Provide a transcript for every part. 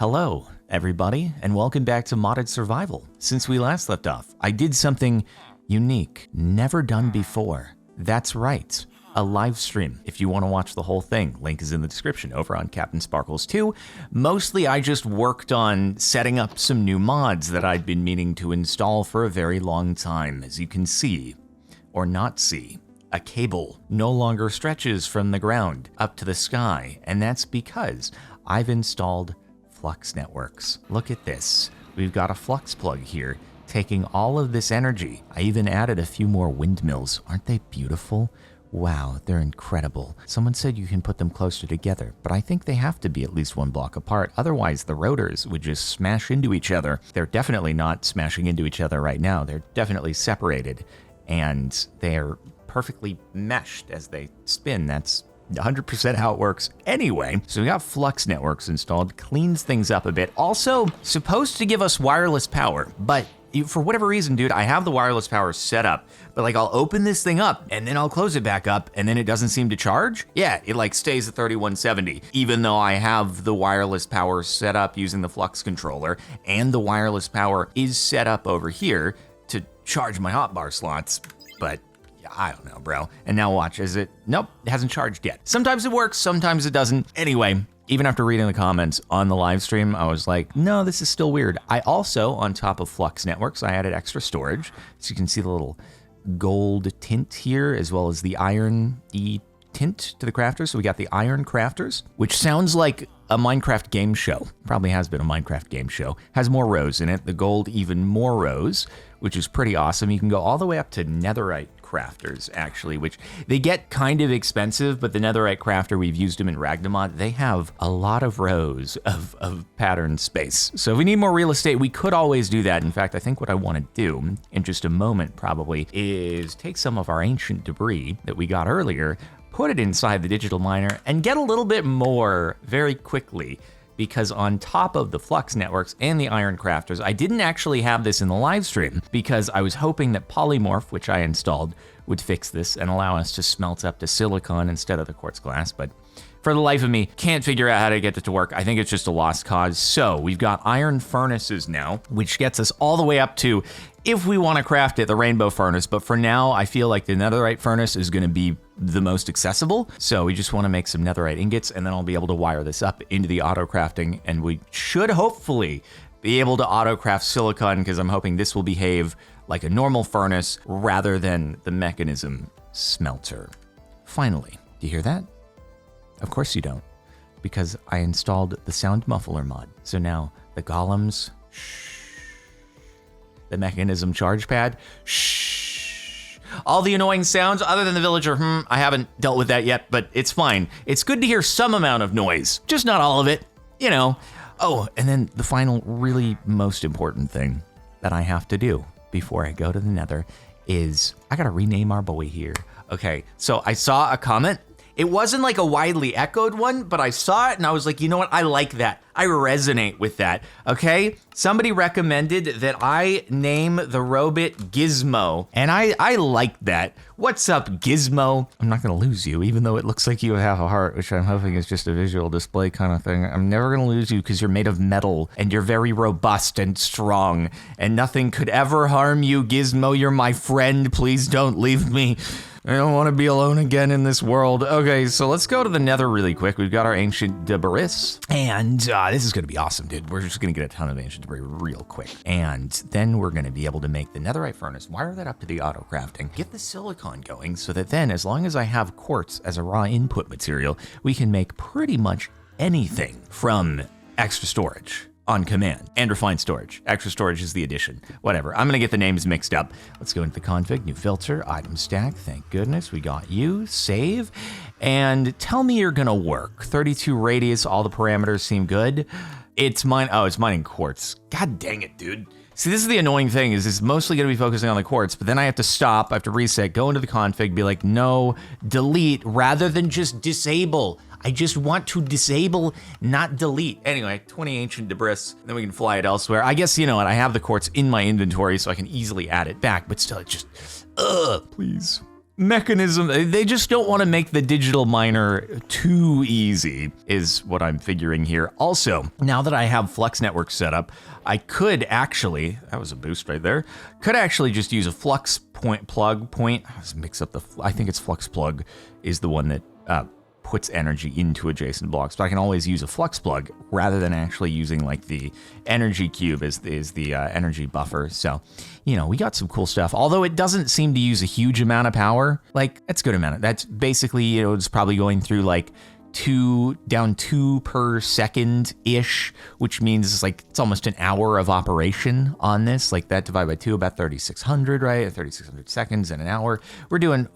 Hello, everybody, and welcome back to Modded Survival. Since we last left off, I did something unique, never done before. That's right, a live stream. If you want to watch the whole thing, link is in the description over on Captain Sparkles 2. Mostly I just worked on setting up some new mods that I'd been meaning to install for a very long time. As you can see, or not see, a cable no longer stretches from the ground up to the sky, and that's because I've installed Flux Networks. Look at this. We've got a flux plug here, taking all of this energy. I even added a few more windmills. Aren't they beautiful? Wow, they're incredible. Someone said you can put them closer together, but I think they have to be at least one block apart. Otherwise, the rotors would just smash into each other. They're definitely not smashing into each other right now. They're definitely separated, and they're perfectly meshed as they spin. That's 100% how it works anyway. So we got Flux Networks installed, cleans things up a bit. Also, supposed to give us wireless power, but for whatever reason, dude, I have the wireless power set up, but like I'll open this thing up and then I'll close it back up and then it doesn't seem to charge. Yeah, it like stays at 3170, even though I have the wireless power set up using the Flux controller, and the wireless power is set up over here to charge my hotbar slots, but I don't know, bro. And now watch, nope, it hasn't charged yet. Sometimes it works, sometimes it doesn't. Anyway, even after reading the comments on the live stream, I was like, no, this is still weird. I also, on top of Flux Networks, I added extra storage. So you can see the little gold tint here, as well as the iron-y tint to the crafters. So we got the iron crafters, which sounds like a Minecraft game show. Probably has been a Minecraft game show. Has more rows in it. The gold, even more rows, which is pretty awesome. You can go all the way up to netherite crafters, actually, which they get kind of expensive, but the netherite crafter, we've used them in Ragnamod. They have a lot of rows of pattern space. So if we need more real estate, we could always do that. In fact, I think what I want to do in just a moment probably is take some of our ancient debris that we got earlier, put it inside the digital miner, and get a little bit more very quickly. Because on top of the Flux Networks and the Iron Crafters, I didn't actually have this in the live stream because I was hoping that Polymorph, which I installed, would fix this and allow us to smelt up to silicon instead of the quartz glass, but for the life of me, can't figure out how to get it to work. I think it's just a lost cause. So we've got iron furnaces now, which gets us all the way up to, if we want to craft it, the rainbow furnace. But for now, I feel like the netherite furnace is going to be the most accessible. So we just want to make some netherite ingots, and then I'll be able to wire this up into the auto crafting, and we should hopefully be able to auto craft silicon, because I'm hoping this will behave like a normal furnace rather than the mechanism smelter. Finally, do you hear that? Of course you don't, because I installed the sound muffler mod. So now the golems, shh. The mechanism charge pad, shh. All the annoying sounds other than the villager, I haven't dealt with that yet, but it's fine. It's good to hear some amount of noise, just not all of it, you know. Oh, and then the final, really most important thing that I have to do before I go to the nether is I gotta rename our boy here. Okay, so I saw a comment. It wasn't like a widely echoed one, but I saw it and I was like, you know what? I like that. I resonate with that, okay? Somebody recommended that I name the robot Gizmo, and I like that. What's up, Gizmo? I'm not gonna lose you, even though it looks like you have a heart, which I'm hoping is just a visual display kind of thing. I'm never gonna lose you because you're made of metal, and you're very robust and strong, and nothing could ever harm you, Gizmo. You're my friend. Please don't leave me. I don't want to be alone again in this world. Okay, so let's go to the nether really quick. We've got our ancient debris, and this is going to be awesome, dude. We're just going to get a ton of ancient debris real quick. And then we're going to be able to make the netherite furnace, wire that up to the auto crafting, get the silicon going so that then, as long as I have quartz as a raw input material, we can make pretty much anything from extra storage on command, and refined storage. Extra storage is the addition. Whatever. I'm gonna get the names mixed up. Let's go into the config, new filter, item stack. Thank goodness we got you. Save, and tell me you're gonna work. 32 radius, all the parameters seem good. It's mining quartz. God dang it, dude. See, this is the annoying thing, is it's mostly gonna be focusing on the quartz, but then I have to stop, I have to reset, go into the config, be like, no, delete, rather than just disable. I just want to disable, not delete. Anyway, 20 ancient debris, then we can fly it elsewhere. I guess, you know what, I have the quartz in my inventory, so I can easily add it back, but still, it just, please. mechanism. They just don't want to make the digital miner too easy, is what I'm figuring here. Also, now that I have Flux Network set up, I could actually, that was a boost right there, could actually just use a Flux plug point. Let's mix up I think it's Flux plug is the one that puts energy into adjacent blocks, but I can always use a flux plug rather than actually using like the energy cube is the energy buffer. So, you know, we got some cool stuff, although it doesn't seem to use a huge amount of power. Like, that's a good amount. That's basically, you know, it's probably going through like down 2 per second ish, which means it's like it's almost an hour of operation on this. Like that divided by 2, about 3,600, right? 3,600 seconds in an hour. We're doing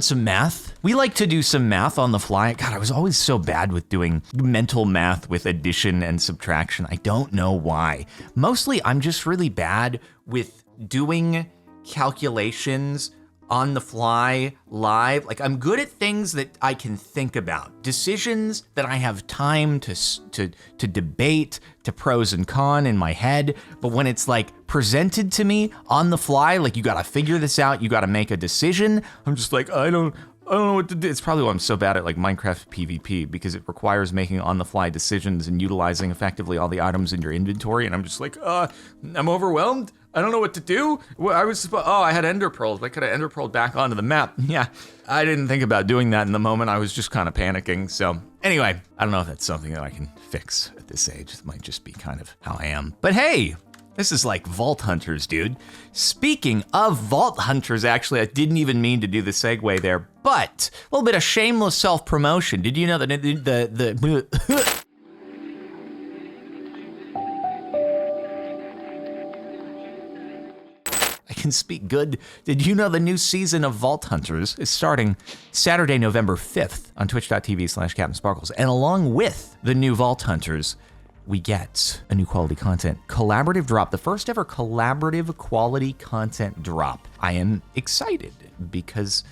some math. We like to do some math on the fly. God, I was always so bad with doing mental math with addition and subtraction. I don't know why. Mostly I'm just really bad with doing calculations on the fly live. Like, I'm good at things that I can think about, decisions that I have time to debate, to pros and con in my head. But when it's like presented to me on the fly, like you gotta figure this out, you gotta make a decision, I'm just like, I don't know what to do. It's probably why I'm so bad at like Minecraft PvP, because it requires making on-the-fly decisions and utilizing effectively all the items in your inventory. And I'm just like, I'm overwhelmed. I don't know what to do. I had ender pearls. I could have ender pearled back onto the map. Yeah, I didn't think about doing that in the moment. I was just kind of panicking. So anyway, I don't know if that's something that I can fix at this age. It might just be kind of how I am. But hey, this is like Vault Hunters, dude. Speaking of Vault Hunters, actually, I didn't even mean to do the segue there, but a little bit of shameless self-promotion. Did you know that the I can speak good. Did you know the new season of Vault Hunters is starting Saturday, November 5th on twitch.tv/CaptainSparklez. And along with the new Vault Hunters, we get a new quality content collaborative drop, the first ever collaborative quality content drop. I am excited because,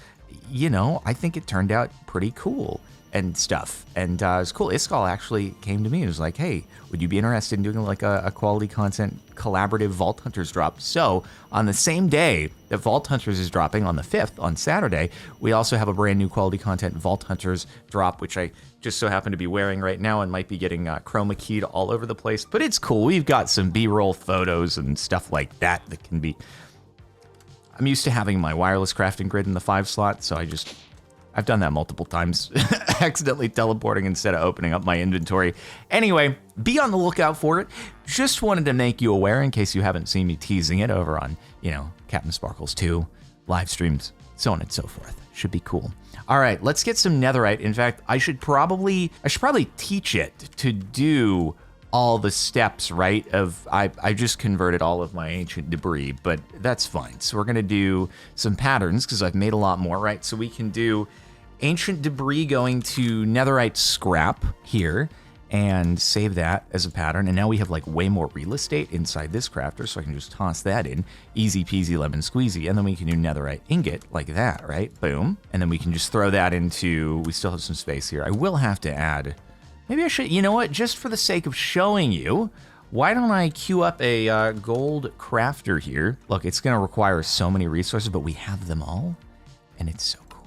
you know, I think it turned out pretty cool and stuff. And it was cool. Iskall actually came to me and was like, hey, would you be interested in doing like a quality content collaborative Vault Hunters drop? So on the same day that Vault Hunters is dropping on the 5th, on Saturday, we also have a brand new quality content Vault Hunters drop, which I just so happen to be wearing right now and might be getting chroma keyed all over the place. But it's cool. We've got some B-roll photos and stuff like that that can be... I'm used to having my wireless crafting grid in the 5 slot, so I've done that multiple times, accidentally teleporting instead of opening up my inventory. Anyway, be on the lookout for it. Just wanted to make you aware in case you haven't seen me teasing it over on, you know, Captain Sparklez 2, live streams, so on and so forth. Should be cool. All right, let's get some netherite. In fact, I should probably teach it to do all the steps, right? I just converted all of my ancient debris, but that's fine. So we're gonna do some patterns because I've made a lot more, right? So we can do ancient debris going to netherite scrap here and save that as a pattern. And now we have like way more real estate inside this crafter, so I can just toss that in. Easy peasy lemon squeezy. And then we can do netherite ingot like that, right? Boom. And then we can just throw that into, we still have some space here. I will have to add, maybe I should, you know what, just for the sake of showing you, why don't I queue up a gold crafter here? Look, it's gonna require so many resources, but we have them all, and it's so cool.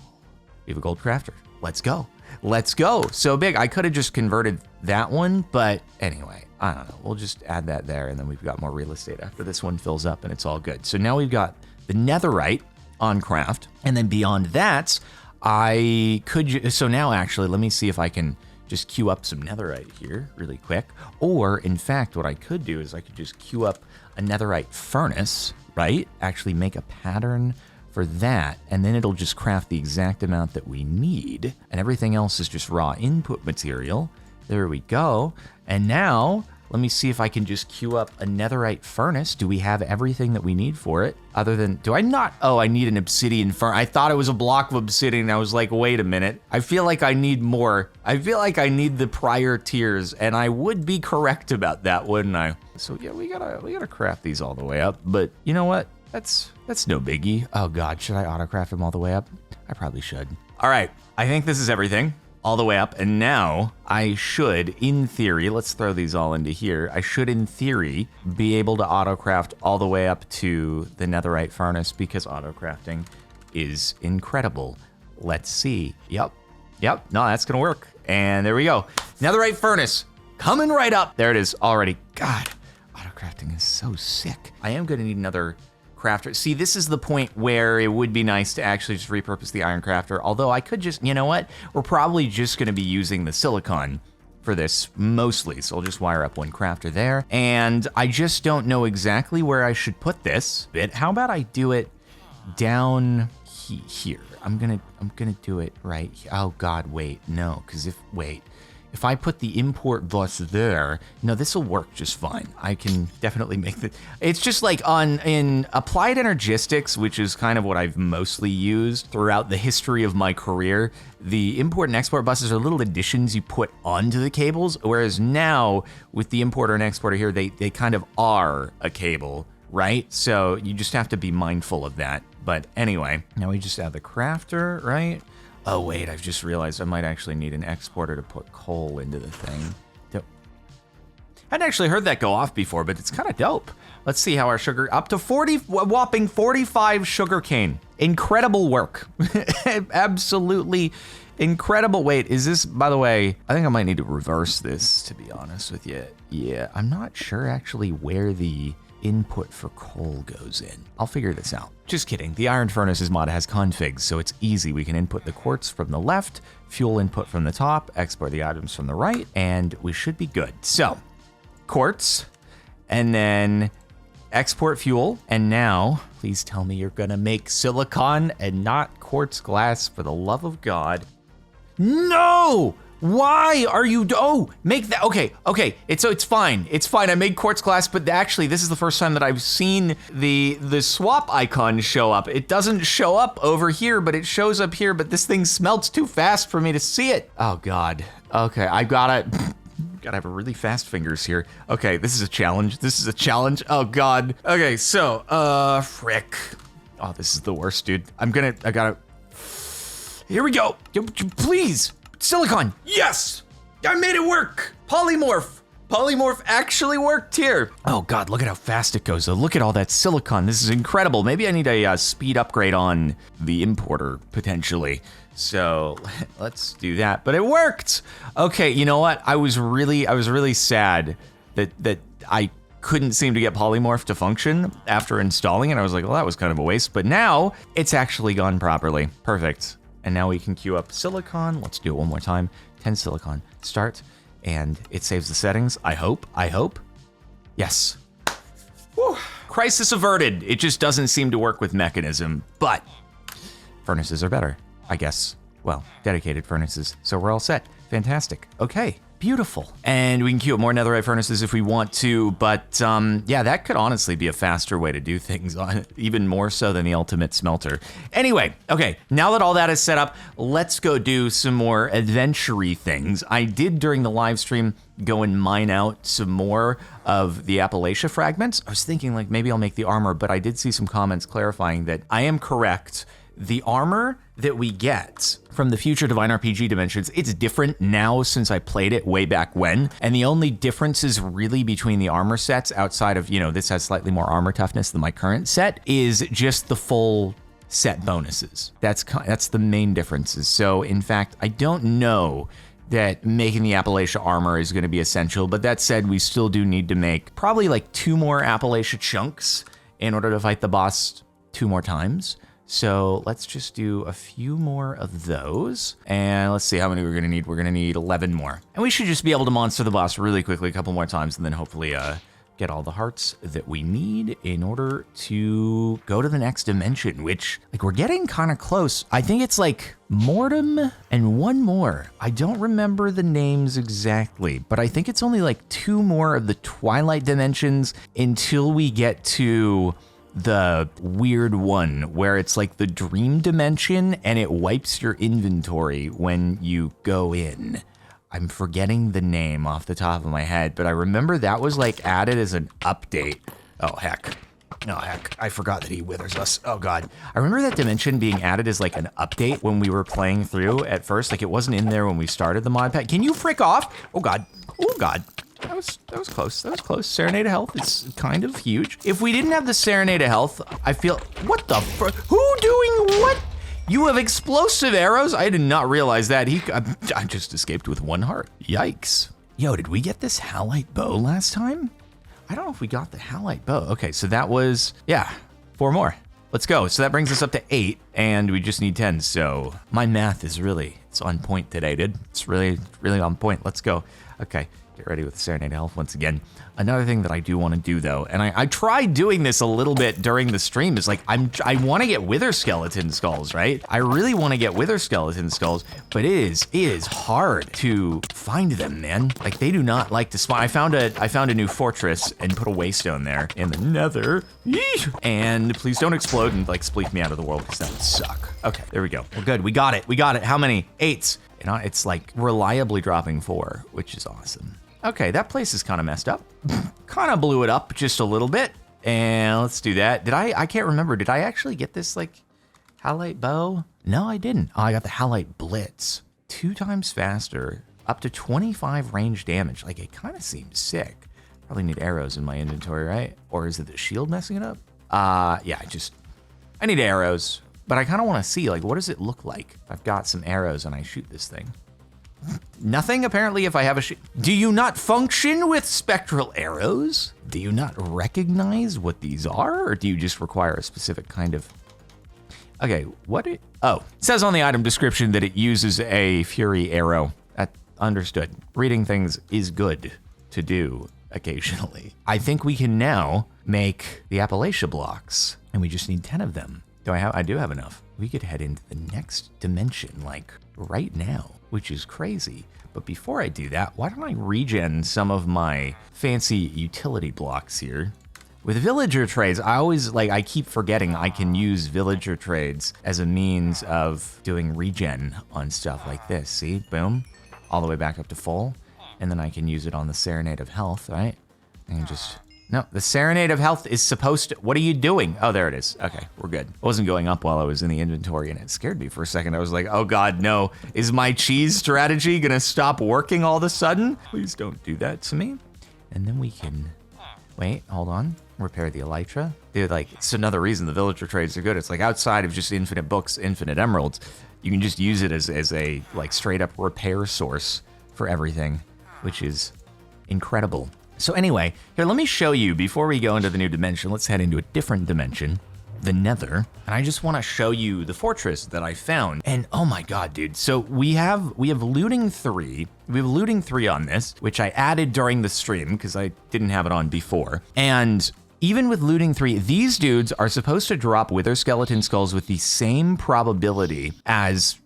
We have a gold crafter. Let's go. Let's go. So big. I could have just converted that one, but anyway, I don't know. We'll just add that there, and then we've got more real estate after this one fills up, and it's all good. So now we've got the netherite on craft, and then beyond that, I could, so now actually, let me see if I can just queue up some netherite here really quick. Or in fact, what I could do is I could just queue up a netherite furnace, right? Actually make a pattern for that, and then it'll just craft the exact amount that we need. And everything else is just raw input material. There we go. And now, let me see if I can just queue up a netherite furnace. Do we have everything that we need for it? Other than, do I not? Oh, I need an obsidian furnace. I thought it was a block of obsidian. I was like, wait a minute. I feel like I need more. I feel like I need the prior tiers, and I would be correct about that, wouldn't I? So yeah, we gotta craft these all the way up. But you know what? That's no biggie. Oh God, should I autocraft them all the way up? I probably should. All right, I think this is everything. All the way up, and now I should, in theory, let's throw these all into here. I should, in theory, be able to autocraft all the way up to the netherite furnace because autocrafting is incredible. Let's see. Yep. No, that's gonna work. And there we go. Netherite furnace coming right up. There it is already. God, auto-crafting is so sick. I am gonna need another crafter. See, this is the point where it would be nice to actually just repurpose the iron crafter. Although I could just, you know what? We're probably just gonna be using the silicon for this mostly. So I'll just wire up one crafter there. And I just don't know exactly where I should put this bit. How about I do it down here? I'm gonna do it right here. Oh God, wait, no, because if I put the import bus there, no, this will work just fine. I can definitely make the, it's just like in Applied Energistics, which is kind of what I've mostly used throughout the history of my career. The import and export buses are little additions you put onto the cables, whereas now with the importer and exporter here, they kind of are a cable, right? So you just have to be mindful of that. But anyway, now we just add the crafter, right? Oh wait, I've just realized I might actually need an exporter to put coal into the thing. Dope. I hadn't actually heard that go off before, but it's kind of dope. Let's see how our sugar, up to whopping 45 sugarcane. Incredible work. Absolutely incredible. Wait, is this, by the way, I think I might need to reverse this, to be honest with you. Yeah, I'm not sure actually where the input for coal goes in. I'll figure this out. Just kidding. The Iron Furnaces mod has configs, so it's easy. We can input the quartz from the left, fuel input from the top, export the items from the right, and we should be good. So, quartz, and then export fuel, and now, please tell me you're gonna make silicon and not quartz glass, for the love of God. No! Why are you, make that, okay, it's fine, I made quartz glass, but actually this is the first time that I've seen the swap icon show up. It doesn't show up over here, but it shows up here, but this thing smelts too fast for me to see it. Oh God, okay, I gotta have really fast fingers here. Okay, this is a challenge, oh God. Okay, so, frick. Oh, this is the worst, dude. I gotta, here we go, please. Silicon, yes! I made it work! Polymorph! Polymorph actually worked here. Oh God, look at how fast it goes though. Look at all that silicon, this is incredible. Maybe I need a speed upgrade on the importer, potentially. So let's do that, but it worked! Okay, you know what? I was really sad that I couldn't seem to get Polymorph to function after installing it. I was like, well, that was kind of a waste, but now it's actually gone properly. Perfect. And now we can queue up silicon. Let's do it one more time. 10 silicon, start, and it saves the settings. I hope. Yes. Whew. Crisis averted. It just doesn't seem to work with Mekanism, but furnaces are better, I guess. Well, dedicated furnaces, so we're all set. Fantastic. Okay, beautiful. And we can queue up more netherite furnaces if we want to, but yeah, that could honestly be a faster way to do things, on even more so than the ultimate smelter. Anyway, okay, now that all that is set up, let's go do some more adventure-y things. I did during the live stream go and mine out some more of the Appalachia fragments. I was thinking like maybe I'll make the armor, but I did see some comments clarifying that I am correct. The armor that we get from the future Divine RPG Dimensions, it's different now since I played it way back when. And the only differences really between the armor sets outside of, this has slightly more armor toughness than my current set, is just the full set bonuses. That's the main differences. So in fact, I don't know that making the Appalachia armor is going to be essential, but that said, we still do need to make probably like 2 more Appalachia chunks in order to fight the boss 2 more times. So let's just do a few more of those. And let's see how many we're gonna need. We're gonna need 11 more. And we should just be able to monster the boss really quickly a couple more times and then hopefully get all the hearts that we need in order to go to the next dimension, which like we're getting kind of close. I think it's like Mortem and 1 more. I don't remember the names exactly, but I think it's only like 2 more of the Twilight dimensions until we get to the weird one where it's like the dream dimension and it wipes your inventory when you go in. I'm forgetting the name off the top of my head, but I remember that was like added as an update. Oh heck, I forgot that he withers us. Oh God. I remember that dimension being added as like an update when we were playing through at first. Like it wasn't in there when we started the mod pack. Can you frick off? Oh God, That was close. That was close. Serenade of Health is kind of huge. If we didn't have the Serenade of Health, I feel, what the frick? Who doing what? You have explosive arrows? I did not realize that. I just escaped with 1 heart. Yikes. Yo, did we get this Halite bow last time? I don't know if we got the Halite bow. Okay, so that was, yeah, 4 more. Let's go. So that brings us up to 8, and we just need 10. So my math is really, it's on point today, dude. It's really, really on point. Let's go. Okay, get ready with Serenade of Health once again. Another thing that I do want to do though, and I tried doing this a little bit during the stream, is like, I want to get Wither Skeleton Skulls, right? I really want to get Wither Skeleton Skulls, but it is hard to find them, man. Like, they do not like to spawn. I found a new fortress and put a waystone there in the nether. Yeesh. And please don't explode and like spleef me out of the world, because that would suck. Okay, there we go. We're good. We got it. We got it. How many? 8s. You know, it's like reliably dropping 4, which is awesome. Okay, that place is kind of messed up. Kind of blew it up just a little bit. And let's do that. I can't remember. Did I actually get this like Halite bow? No, I didn't. Oh, I got the Halite Blitz. 2 times faster, up to 25 range damage. Like, it kind of seems sick. Probably need arrows in my inventory, right? Or is it the shield messing it up? Yeah, I need arrows. But I kind of want to see, like, what does it look like if I've got some arrows and I shoot this thing? Nothing, apparently, if I have a Do you not function with spectral arrows? Do you not recognize what these are? Or do you just require a specific kind of... Okay, it says on the item description that it uses a fury arrow. Understood. Reading things is good to do occasionally. I think we can now make the Appalachia blocks, and we just need 10 of them. I do have enough. We could head into the next dimension, like right now, which is crazy. But before I do that, why don't I regen some of my fancy utility blocks here? With villager trades, I keep forgetting I can use villager trades as a means of doing regen on stuff like this. See, boom, all the way back up to full. And then I can use it on the Serenade of Health, right? And just... No, the Serenade of Health is supposed to... What are you doing? Oh, there it is. Okay, we're good. It wasn't going up while I was in the inventory, and it scared me for a second. I was like, oh God, no. Is my cheese strategy gonna stop working all of a sudden? Please don't do that to me. And then we can... Wait, hold on. Repair the elytra. Dude, like, it's another reason the villager trades are good. It's like, outside of just infinite books, infinite emeralds, you can just use it as a, like, straight-up repair source for everything, which is incredible. So anyway, here, let me show you, before we go into the new dimension, let's head into a different dimension, the Nether. And I just want to show you the fortress that I found. And oh my God, dude. So we have looting 3. We have looting 3 on this, which I added during the stream because I didn't have it on before. And even with looting 3, these dudes are supposed to drop Wither Skeleton Skulls with the same probability as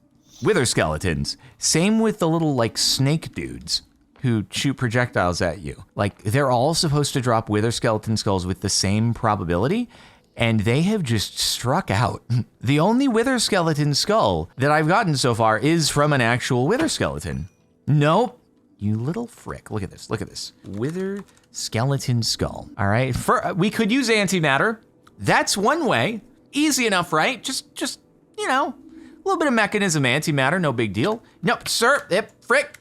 Wither Skeletons. Same with the little like snake dudes who shoot projectiles at you. Like, they're all supposed to drop Wither Skeleton Skulls with the same probability, and they have just struck out. The only Wither Skeleton Skull that I've gotten so far is from an actual Wither Skeleton. Nope. You little frick. Look at this. Look at this. Wither Skeleton Skull. All right. We could use antimatter. That's one way. Easy enough, right? Just you know, a little bit of mechanism antimatter. No big deal. Nope, sir. Frick.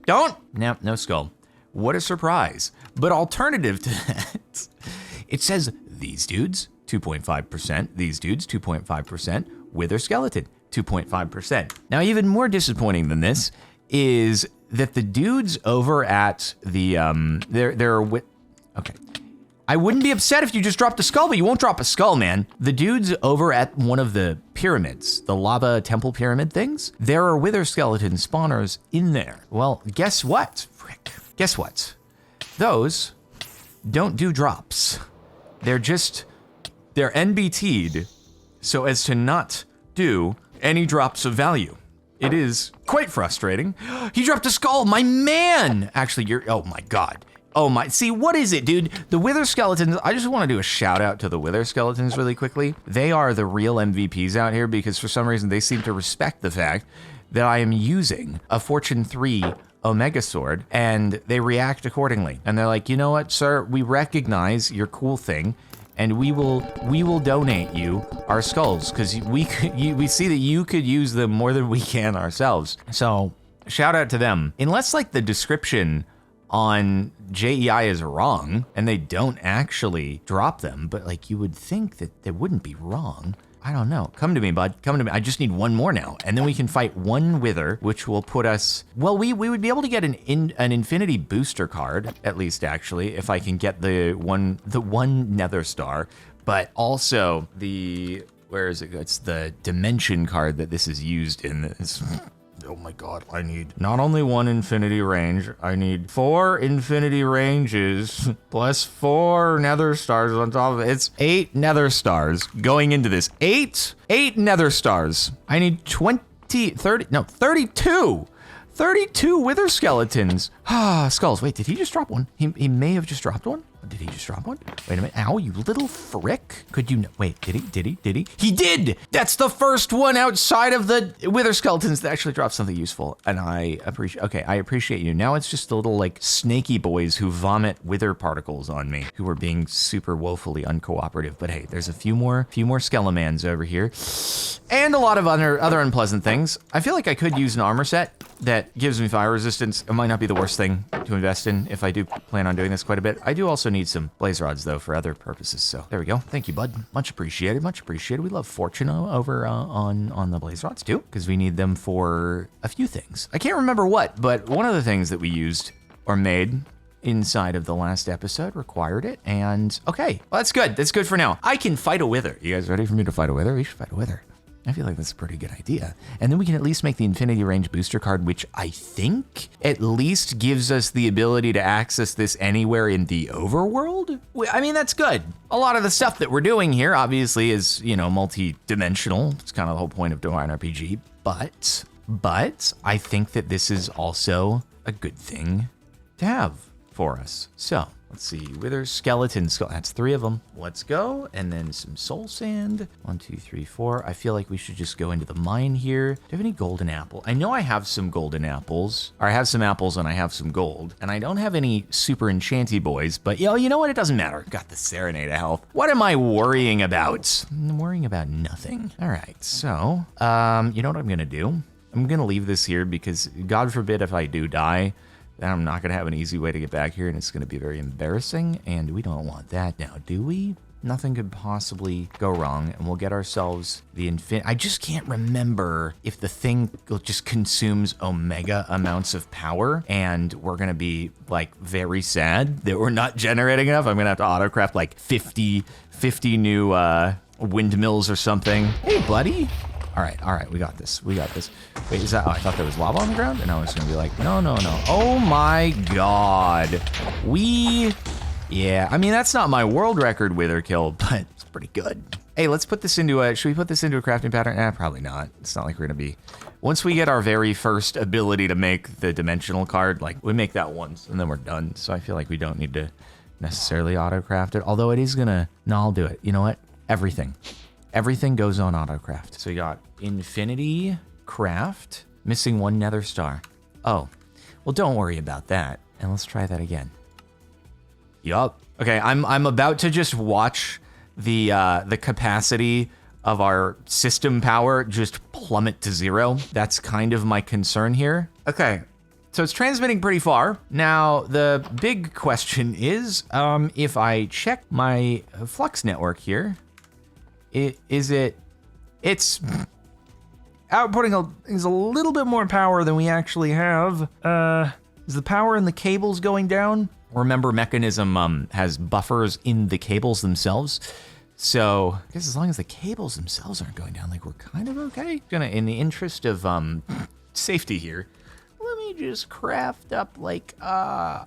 Don't. No skull. What a surprise. But alternative to that, it says these dudes, 2.5%, these dudes, 2.5%, Wither Skeleton, 2.5%. Now, even more disappointing than this is that the dudes over at the, okay. I wouldn't be upset if you just dropped a skull, but you won't drop a skull, man. The dudes over at one of the pyramids, the lava temple pyramid things, there are Wither Skeleton spawners in there. Well, guess what? Frick. Guess what? Those don't do drops. They're NBT'd so as to not do any drops of value. It is quite frustrating. He dropped a skull, my man! Actually, oh my God. Oh my, see, what is it, dude? The Wither Skeletons, I just want to do a shout out to the Wither Skeletons really quickly. They are the real MVPs out here because for some reason they seem to respect the fact that I am using a Fortune 3 Omega Sword and they react accordingly. And they're like, you know what, sir, we recognize your cool thing and we will donate you our skulls because we see that you could use them more than we can ourselves. So shout out to them. Unless like the description on JEI is wrong and they don't actually drop them, but like you would think that they wouldn't be wrong. I don't know. Come to me, bud. Come to me. I just need one more now. And then we can fight one Wither, which will put us... Well, we would be able to get an Infinity booster card, at least actually, if I can get the one Nether Star. But also the... Where is it? It's the Dimension card that this is used in. This. Oh my god, I need not only one Infinity range, I need 4 Infinity ranges plus 4 Nether Stars on top of it. It's 8 Nether Stars going into this. 8 Nether Stars. I need 32 Wither Skeletons. Skulls. Wait, did he just drop one? He may have just dropped one. Did he just drop one? Wait a minute. Ow, you little frick. Could you... Wait, did he? He did! That's the first one outside of the Wither Skeletons that actually dropped something useful. And I appreciate... Okay, I appreciate you. Now it's just the little, like, snaky boys who vomit Wither particles on me, who are being super woefully uncooperative. But hey, there's a few more Skelemans over here. And a lot of other unpleasant things. I feel like I could use an armor set that gives me fire resistance. It might not be the worst thing to invest in if I do plan on doing this quite a bit. I do also need some blaze rods though for other purposes. So there we go. Thank you, bud. Much appreciated. Much appreciated. We love Fortune over on the blaze rods too, because we need them for a few things. I can't remember what, but one of the things that we used or made inside of the last episode required it. And okay, well, that's good. That's good for now. I can fight a Wither. You guys ready for me to fight a Wither? We should fight a Wither. I feel like that's a pretty good idea. And then we can at least make the Infinity Range booster card, which I think at least gives us the ability to access this anywhere in the overworld. I mean, that's good. A lot of the stuff that we're doing here obviously is, you know, multi-dimensional. It's kind of the whole point of Divine RPG. But I think that this is also a good thing to have for us. So let's see, Wither Skeleton Skull. That's 3 of them. Let's go. And then some soul sand. 1, 2, 3, 4. I feel like we should just go into the mine here. Do you have any golden apple? I know I have some golden apples. Or I have some apples and I have some gold. And I don't have any super enchanty boys, but you know what? It doesn't matter. Got the Serenade of Health. What am I worrying about? I'm worrying about nothing. All right, so, you know what I'm gonna do? I'm gonna leave this here because God forbid if I do die, then I'm not going to have an easy way to get back here, and it's going to be very embarrassing, and we don't want that now, do we? Nothing could possibly go wrong, and we'll get ourselves the I just can't remember if the thing just consumes omega amounts of power, and we're going to be, like, very sad that we're not generating enough. I'm going to have to autocraft, like, 50 new windmills or something. Hey, buddy. All right, we got this. Wait, is that, oh, I thought there was lava on the ground? And I was gonna be like, no. Oh my God. Yeah, I mean, that's not my world record Wither kill, but it's pretty good. Hey, let's put this into should we put this into a crafting pattern? Probably not. It's not like we're gonna be, once we get our very first ability to make the dimensional card, like we make that once and then we're done. So I feel like we don't need to necessarily auto-craft it, although it is gonna, no, I'll do it. You know what? Everything goes on autocraft. So we got Infinity Craft, missing 1 Nether Star. Oh, well, don't worry about that. And let's try that again. Yup. Okay, I'm about to just watch the capacity of our system power just plummet to 0. That's kind of my concern here. Okay, so it's transmitting pretty far. Now, the big question is, if I check my Flux network here, it's outputting is a little bit more power than we actually have. Is the power in the cables going down? Remember, Mechanism has buffers in the cables themselves. So I guess as long as the cables themselves aren't going down, like we're kind of okay. Gonna, in the interest of safety here, let me just craft up like 10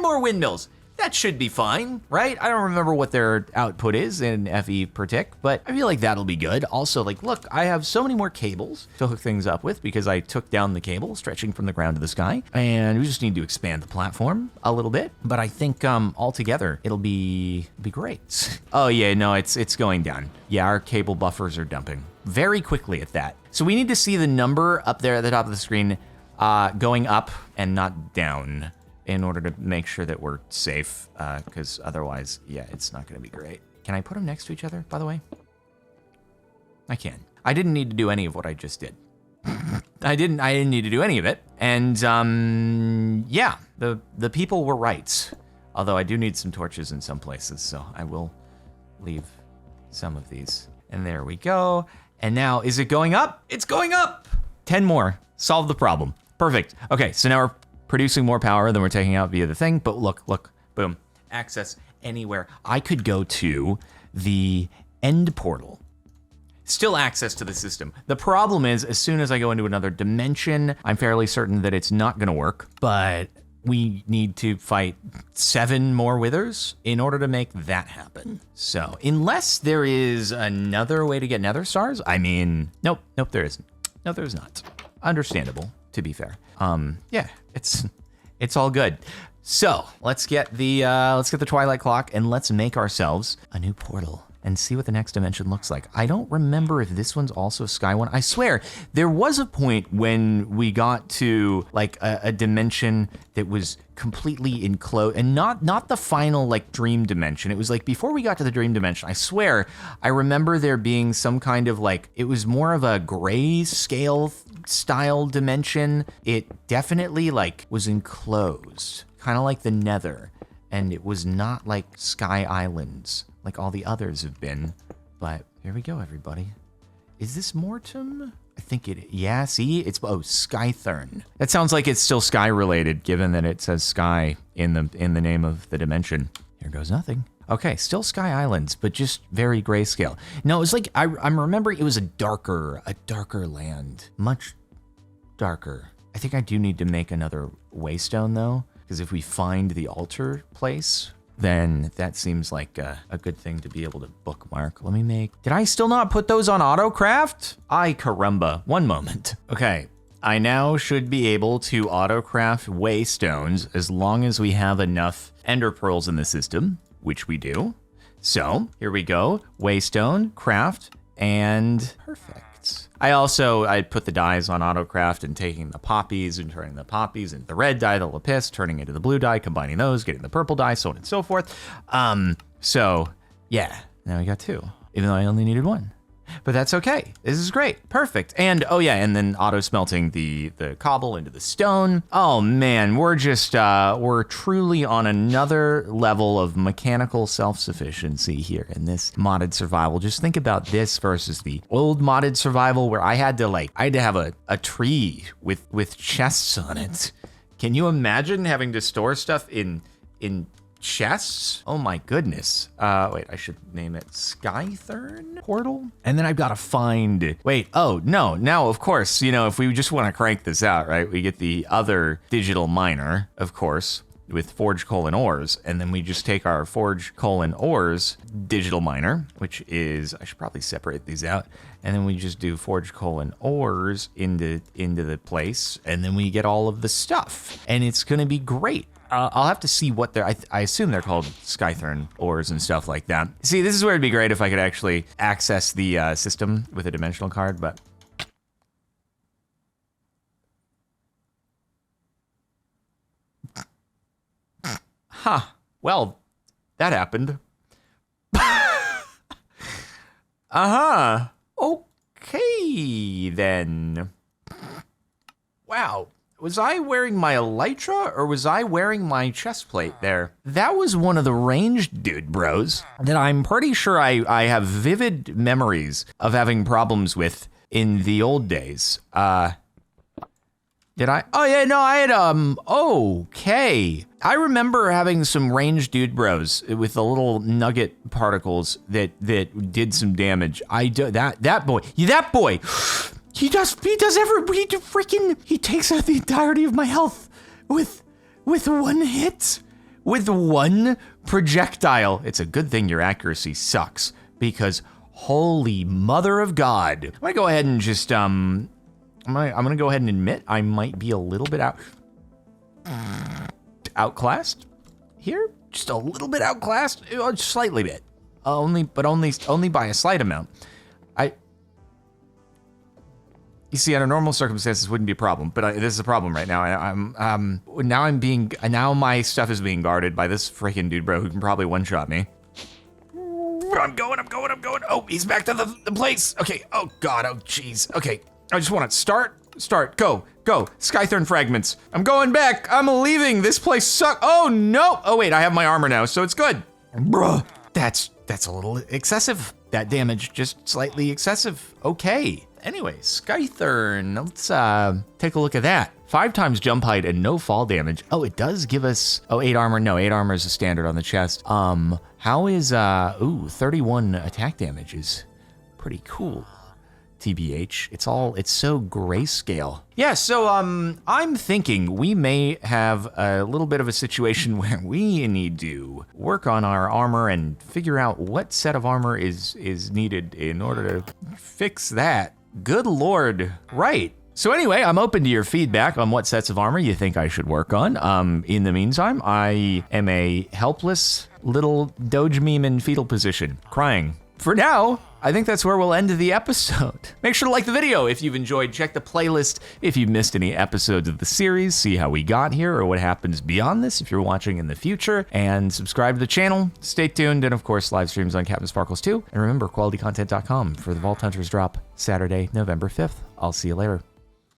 more windmills. That should be fine, right? I don't remember what their output is in FE per tick, but I feel like that'll be good. Also, like, look, I have so many more cables to hook things up with because I took down the cable stretching from the ground to the sky, and we just need to expand the platform a little bit. But I think altogether it'll be great. Oh yeah, no, it's going down. Yeah, our cable buffers are dumping very quickly at that. So we need to see the number up there at the top of the screen going up and not down, in order to make sure that we're safe, because otherwise, yeah, it's not gonna be great. Can I put them next to each other, by the way? I can. I didn't need to do any of what I just did. I didn't need to do any of it. And yeah, the people were right. Although I do need some torches in some places, so I will leave some of these. And there we go. And now, is it going up? It's going up! 10 more. Solve the problem. Perfect. Okay, so now we're producing more power than we're taking out via the thing, but look, boom. Access anywhere. I could go to the end portal. Still access to the system. The problem is, as soon as I go into another dimension, I'm fairly certain that it's not gonna work, but we need to fight 7 more withers in order to make that happen. So, unless there is another way to get nether stars, I mean, nope, there isn't. No, there's not. Understandable, to be fair. Yeah, it's all good. So let's get the Twilight Clock and let's make ourselves a new portal and see what the next dimension looks like. I don't remember if this one's also Sky One. I swear, there was a point when we got to like a dimension that was completely enclosed, and not the final like dream dimension. It was like before we got to the dream dimension, I swear, I remember there being some kind of like, it was more of a grayscale style dimension. It definitely like was enclosed, kind of like the Nether, and it was not like Sky Islands like all the others have been. But here we go, everybody. Is this Mortem? I think it, yeah, see, it's, oh, Skythern. That sounds like it's still sky related, given that it says sky in the name of the dimension. Here goes nothing. Okay, still Sky Islands, but just very grayscale. No, it was like, I'm remembering it was a darker land, much darker. I think I do need to make another waystone though, because if we find the altar place, then that seems like a good thing to be able to bookmark. Let me make, did I still not put those on autocraft? Ay caramba, one moment. Okay, I now should be able to autocraft waystones as long as we have enough ender pearls in the system, which we do. So here we go, waystone, craft, and perfect. I put the dyes on autocraft and taking the poppies and turning the poppies into the red dye, the lapis, turning into the blue dye, combining those, getting the purple dye, so on and so forth. So yeah, now we got 2, even though I only needed 1. But that's okay. This is great. Perfect. And oh yeah, and then auto smelting the cobble into the stone. Oh man, we're just we're truly on another level of mechanical self-sufficiency here in this modded survival. Just think about this versus the old modded survival where I had to have a tree with chests on it. Can you imagine having to store stuff in chests? Oh my goodness. Wait, I should name it Skythern Portal? And then I've got to find, wait, oh no, now of course, you know, if we just want to crank this out, right, we get the other digital miner, of course, with forge coal and ores, and then we just take our forge coal and ores digital miner, which is, I should probably separate these out, and then we just do forge coal and ores into the place, and then we get all of the stuff, and it's gonna be great. I'll have to see what they're, I assume they're called Skythern ores and stuff like that. See, this is where it'd be great if I could actually access the system with a dimensional card, but. Huh, well, that happened. Uh-huh, okay then. Wow. Was I wearing my elytra or was I wearing my chest plate there? That was one of the ranged dude bros that I'm pretty sure I have vivid memories of having problems with in the old days. Did I? Oh yeah, no, I had, okay. I remember having some ranged dude bros with the little nugget particles that did some damage. That boy. He takes out the entirety of my health with one hit, with one projectile. It's a good thing your accuracy sucks because holy mother of God. I'm gonna go ahead and just, I'm gonna go ahead and admit I might be a little bit outclassed here. Just a little bit outclassed, slightly bit, only by a slight amount. You see, under normal circumstances, wouldn't be a problem, but this is a problem right now. Now my stuff is being guarded by this freaking dude, bro, who can probably one-shot me. I'm going. Oh, he's back to the place. Okay. Oh God. Oh jeez. Okay. I just want to start start, go. Skythorn fragments. I'm going back. I'm leaving. This place sucks. Oh no. Oh wait, I have my armor now, so it's good. Bruh, that's a little excessive. That damage just slightly excessive. Okay. Anyway, Skythorn. Let's take a look at that. 5 times jump height and no fall damage. Oh, it does give us 8 armor. No, 8 armor is a standard on the chest. How is 31 attack damage is pretty cool. TBH. It's so grayscale. Yeah, so I'm thinking we may have a little bit of a situation where we need to work on our armor and figure out what set of armor is needed in order to fix that. Good Lord. Right. So anyway, I'm open to your feedback on what sets of armor you think I should work on. In the meantime, I am a helpless little Doge meme in fetal position, crying. For now, I think that's where we'll end the episode. Make sure to like the video if you've enjoyed. Check the playlist if you've missed any episodes of the series, see how we got here or what happens beyond this if you're watching in the future, and subscribe to the channel. Stay tuned, and of course, live streams on CaptainSparklez 2. And remember, qualitycontent.com for the Vault Hunters drop Saturday, November 5th. I'll see you later.